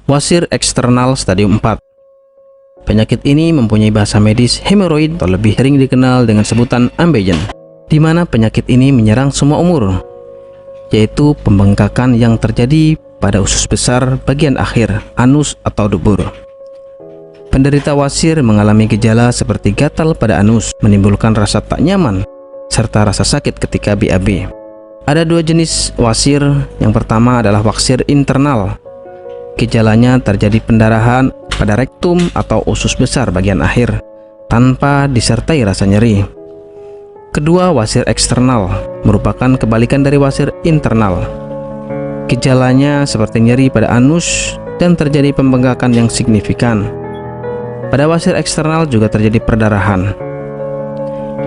Wasir eksternal stadium 4. Penyakit ini mempunyai bahasa medis hemoroid atau lebih sering dikenal dengan sebutan ambeien, di mana penyakit ini menyerang semua umur, yaitu pembengkakan yang terjadi pada usus besar bagian akhir, anus atau dubur. Penderita wasir mengalami gejala seperti gatal pada anus, menimbulkan rasa tak nyaman, serta rasa sakit ketika BAB. Ada dua jenis wasir. Yang pertama adalah wasir internal. Gejalanya terjadi pendarahan pada rektum atau usus besar bagian akhir, tanpa disertai rasa nyeri. Kedua, wasir eksternal merupakan kebalikan dari wasir internal. Gejalanya seperti nyeri pada anus dan terjadi pembengkakan yang signifikan. Pada wasir eksternal juga terjadi perdarahan.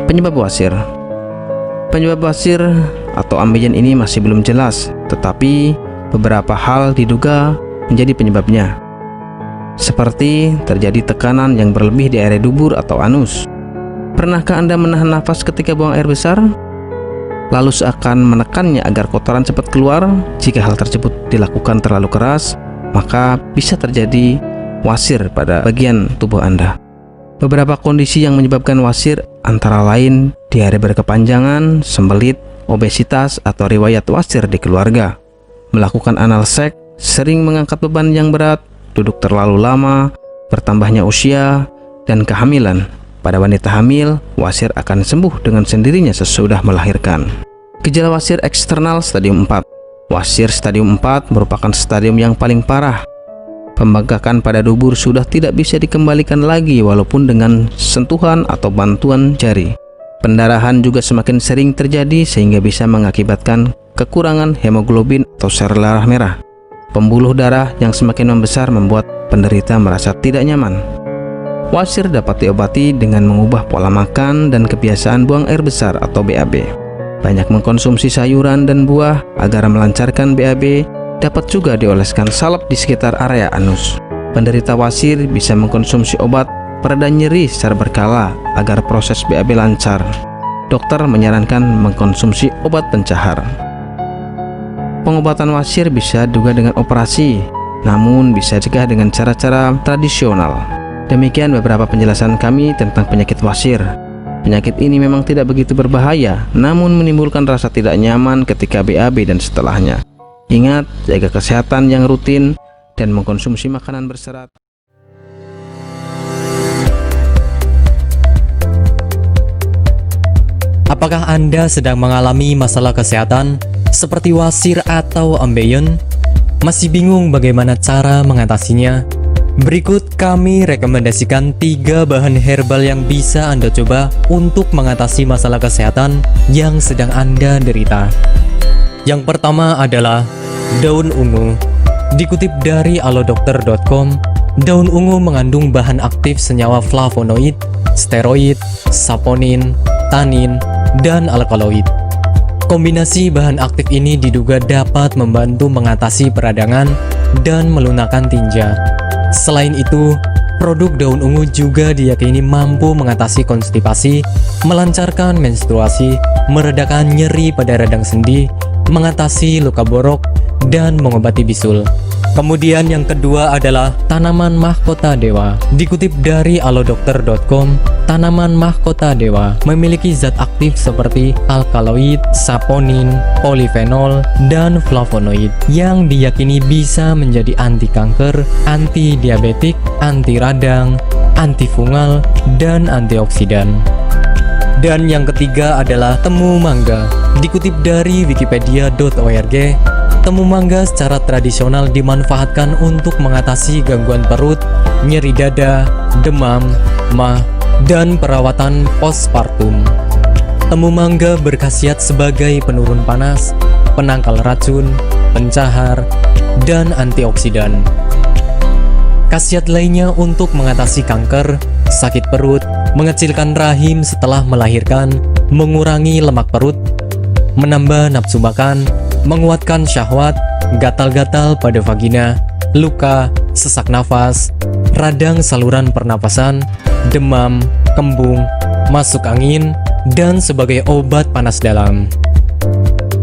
Penyebab wasir. Penyebab wasir atau ambeien ini masih belum jelas, tetapi beberapa hal diduga menjadi penyebabnya, seperti terjadi tekanan yang berlebih di area dubur atau anus. Pernahkah Anda menahan nafas ketika buang air besar, lalu seakan menekannya agar kotoran cepat keluar? Jika hal tersebut dilakukan terlalu keras, maka bisa terjadi wasir pada bagian tubuh Anda. Beberapa kondisi yang menyebabkan wasir antara lain diare berkepanjangan, sembelit, obesitas, atau riwayat wasir di keluarga, melakukan anal seks, sering mengangkat beban yang berat, duduk terlalu lama, bertambahnya usia, dan kehamilan. Pada wanita hamil, wasir akan sembuh dengan sendirinya sesudah melahirkan. Gejala wasir eksternal stadium 4. Wasir stadium 4 merupakan stadium yang paling parah. Pembengkakan pada dubur sudah tidak bisa dikembalikan lagi walaupun dengan sentuhan atau bantuan jari. Pendarahan juga semakin sering terjadi sehingga bisa mengakibatkan kekurangan hemoglobin atau sel darah merah. Pembuluh darah yang semakin membesar membuat penderita merasa tidak nyaman. Wasir dapat diobati dengan mengubah pola makan dan kebiasaan buang air besar atau BAB. Banyak mengkonsumsi sayuran dan buah agar melancarkan BAB. Dapat juga dioleskan salep di sekitar area anus. Penderita wasir bisa mengkonsumsi obat pereda nyeri secara berkala agar proses BAB lancar. Dokter menyarankan mengkonsumsi obat pencahar. Pengobatan wasir bisa juga dengan operasi, namun bisa juga dengan cara-cara tradisional. Demikian beberapa penjelasan kami tentang penyakit wasir. Penyakit ini memang tidak begitu berbahaya, namun menimbulkan rasa tidak nyaman ketika BAB dan setelahnya. Ingat, jaga kesehatan yang rutin dan mengkonsumsi makanan berserat. Apakah Anda sedang mengalami masalah kesehatan seperti wasir atau ambeien? Masih bingung bagaimana cara mengatasinya? Berikut kami rekomendasikan 3 bahan herbal yang bisa Anda coba untuk mengatasi masalah kesehatan yang sedang Anda derita. Yang pertama adalah daun ungu. Dikutip dari alodokter.com, daun ungu mengandung bahan aktif senyawa flavonoid, steroid, saponin, tanin, dan alkaloid. Kombinasi bahan aktif ini diduga dapat membantu mengatasi peradangan dan melunakkan tinja. Selain itu, produk daun ungu juga diyakini mampu mengatasi konstipasi, melancarkan menstruasi, meredakan nyeri pada radang sendi, mengatasi luka borok, dan mengobati bisul. Kemudian yang kedua adalah tanaman mahkota dewa. Dikutip dari alodokter.com, tanaman mahkota dewa memiliki zat aktif seperti alkaloid, saponin, polifenol, dan flavonoid yang diyakini bisa menjadi anti kanker, anti diabetik, anti radang, antifungal, dan antioksidan. Dan yang ketiga adalah temu mangga. Dikutip dari wikipedia.org, temu mangga secara tradisional dimanfaatkan untuk mengatasi gangguan perut, nyeri dada, demam, mah, dan perawatan postpartum. Temu mangga berkhasiat sebagai penurun panas, penangkal racun, pencahar, dan antioksidan. Khasiat lainnya untuk mengatasi kanker, sakit perut, mengecilkan rahim setelah melahirkan, mengurangi lemak perut, menambah nafsu makan, menguatkan syahwat, gatal-gatal pada vagina, luka, sesak nafas, radang saluran pernapasan, demam, kembung, masuk angin, dan sebagai obat panas dalam.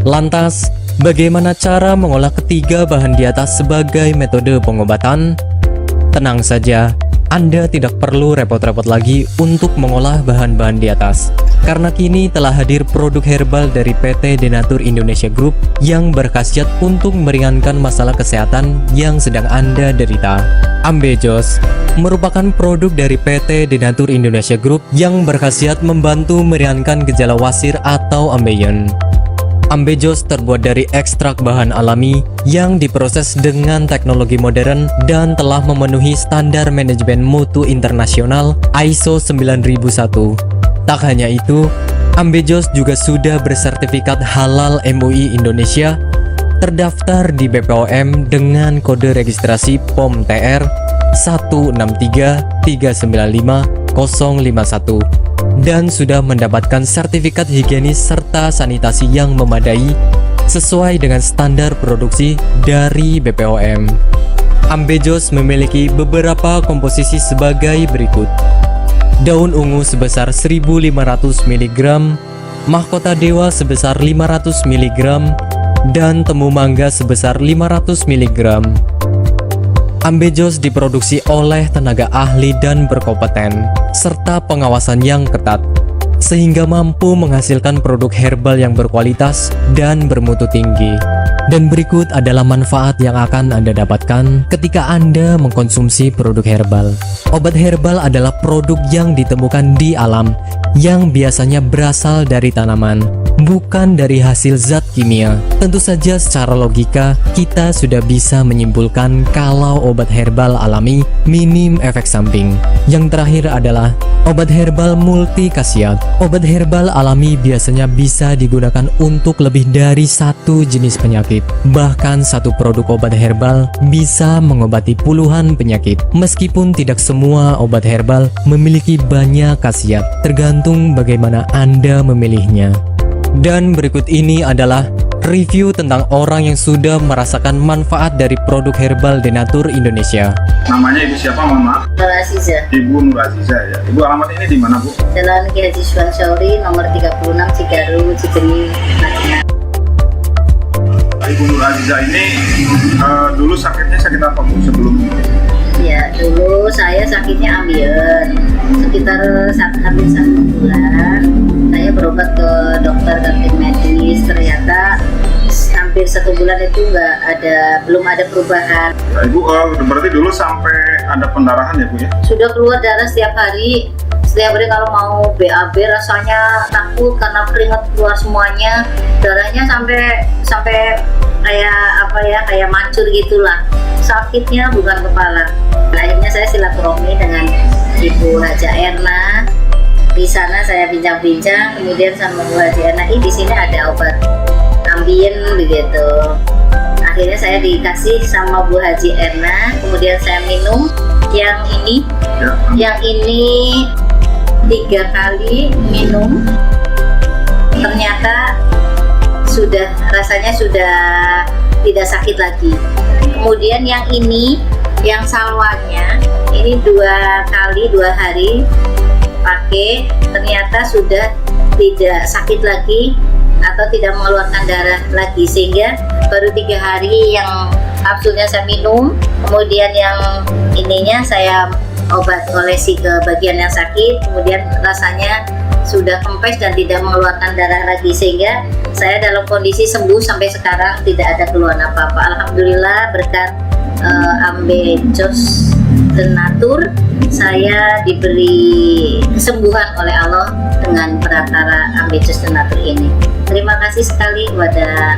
Lantas, Bagaimana cara mengolah ketiga bahan di atas sebagai metode pengobatan? Tenang saja, Anda tidak perlu repot-repot lagi untuk mengolah bahan-bahan di atas. Karena kini telah hadir produk herbal dari PT Denatur Indonesia Group yang berkhasiat untuk meringankan masalah kesehatan yang sedang Anda derita. Ambejos merupakan produk dari PT Denatur Indonesia Group yang berkhasiat membantu meringankan gejala wasir atau ambeien. Ambejos terbuat dari ekstrak bahan alami yang diproses dengan teknologi modern dan telah memenuhi standar manajemen mutu internasional ISO 9001. Tak hanya itu, Ambejos juga sudah bersertifikat halal MUI Indonesia, terdaftar di BPOM dengan kode registrasi POM TR 163395051 dan sudah mendapatkan sertifikat higienis serta sanitasi yang memadai sesuai dengan standar produksi dari BPOM. Ambejos memiliki beberapa komposisi sebagai berikut: daun ungu sebesar 1500 mg, mahkota dewa sebesar 500 mg, dan temu mangga sebesar 500 mg. Ambejos diproduksi oleh tenaga ahli dan berkompeten, serta pengawasan yang ketat, sehingga mampu menghasilkan produk herbal yang berkualitas dan bermutu tinggi. Dan berikut adalah manfaat yang akan Anda dapatkan ketika Anda mengkonsumsi produk herbal. Obat herbal adalah produk yang ditemukan di alam, yang biasanya berasal dari tanaman, bukan dari hasil zat kimia. Tentu saja secara logika, kita sudah bisa menyimpulkan kalau obat herbal alami minim efek samping. Yang terakhir adalah obat herbal multi khasiat. Obat herbal alami biasanya bisa digunakan untuk lebih dari satu jenis penyakit. Bahkan satu produk obat herbal bisa mengobati puluhan penyakit. Meskipun tidak semua obat herbal memiliki banyak khasiat, tergantung bagaimana Anda memilihnya. Dan berikut ini adalah review tentang orang yang sudah merasakan manfaat dari produk herbal Denatur Indonesia. Namanya Ibu siapa, mohon maaf? Nur Aziza, Ibu Nur Aziza ya. Ibu alamat ini di mana, Bu? Jalan Ki Haji Suwan Syauri, nomor 36, Cigaru, Cibening, Madinah. Ibu Nur Aziza ini dulu sakitnya sakit apa, Bu, sebelum? Ya, dulu saya sakitnya ambeien. Sekitar hampir 1 bulan, saya berobat ke dokter kantin medis. Ternyata hampir 1 bulan itu belum ada perubahan. Ya, Ibu berarti dulu sampai ada pendarahan ya, Bu ya? Sudah keluar darah setiap hari. Setiap hari kalau mau BAB rasanya takut karena keringat keluar semuanya. Darahnya sampai kayak mancur gitulah. Sakitnya bukan kepala. Akhirnya saya silaturahmi dengan Ibu Haja Erna. Di sana saya bincang-bincang, kemudian sama Bu Haji Erna, di sini ada obat ambien begitu. Akhirnya saya dikasih sama Bu Haji Erna, kemudian saya minum yang ini. Ya. Yang ini 3 kali minum, ternyata rasanya sudah tidak sakit lagi. Kemudian yang ini, yang salwanya, ini 2 kali 2 hari pakai, ternyata sudah tidak sakit lagi atau tidak mengeluarkan darah lagi, sehingga baru 3 hari yang kapsulnya saya minum, kemudian yang ininya saya obat olesi ke bagian yang sakit, kemudian rasanya sudah kempes dan tidak mengeluarkan darah lagi, sehingga saya dalam kondisi sembuh sampai sekarang, tidak ada keluhan apa-apa. Alhamdulillah, berkat Ambejos Denatur, saya diberi kesembuhan oleh Allah dengan perantara Ambejos Denatur ini. Terima kasih sekali kepada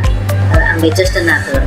Ambejos Denatur.